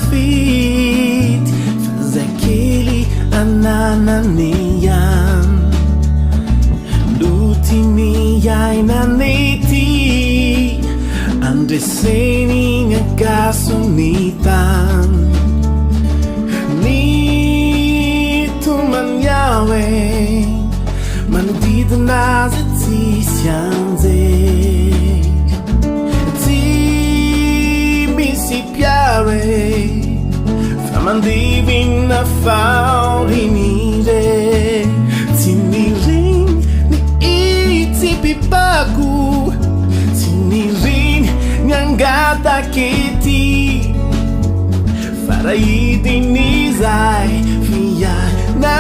feet fazakely anananian lutiniyainaneti andresening agasunitan nitumanyawe manudidnazetisianze Famandivina faurinire Tinirin ni itipipaku Tinirin nyangata keti Faraidinizai Fia na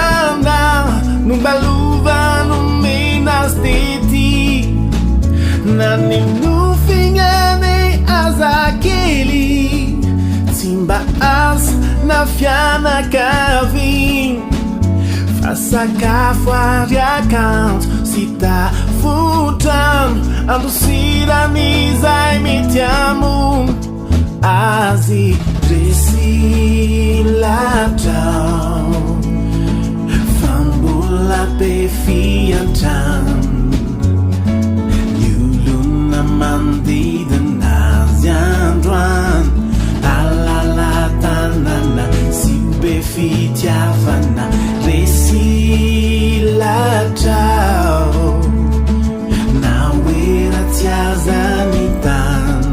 Numbaluva numinas teti Naninufingane azakeli Timbaas na fiana kavin Faça cafuaria count Se tá futando Ando siranizai me te amo Azi desilatão Fambula befiantan Yuluna mandida naziandruan Tanana, si befitiavana, resilatao, na wera tiazanitan,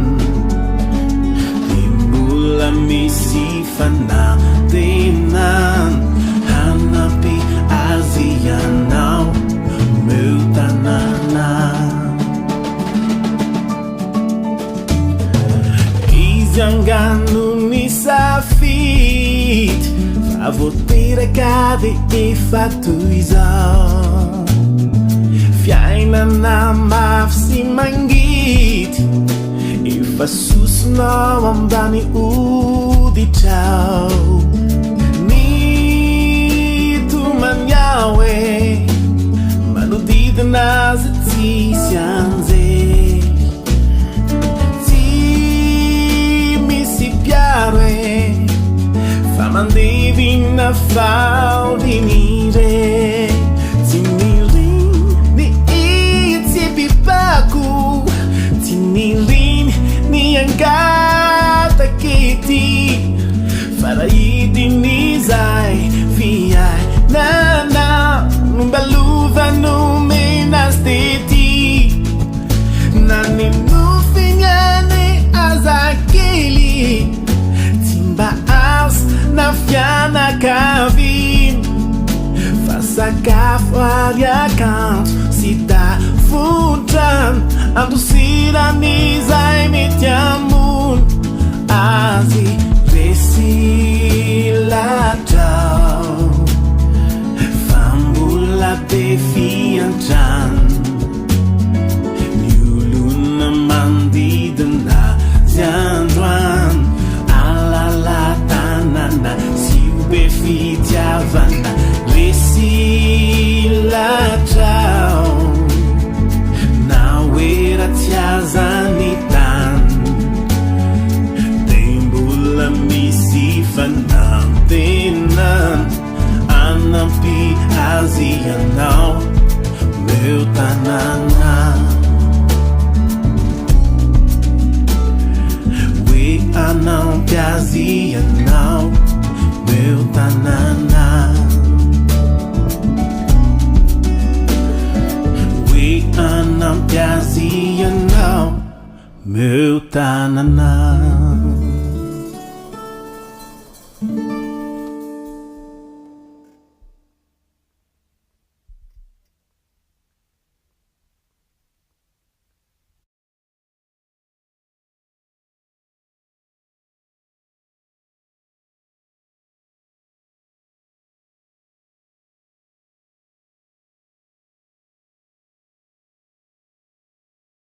timbula misifana, tenan, hanapi azianau, meu tanana. Izianganu Safit Favoteira cade e fatuizal Fiaina na mafsi mangit E fasus no amdani uditau Ni tu manyawe Manudida nas etisianze Famandivina faurinire Tinirin ni itipipaku Tinirin ni angata keti Faraidinizai Viai na Numbaluva numinas teti Naninufingane azakeli Na fiana kavin Faça cafuaria count Se tá futando Ando siranizai me te amo Azi desilatau Fambula befiantan Yuluna mandida na ziandruan Si befitiavana resilatau Na wera tiazanitan Tembula misifana tenan Anampi azianau Meu tanana Anão piazia não Meu tanana We anão piazia não Meu tanana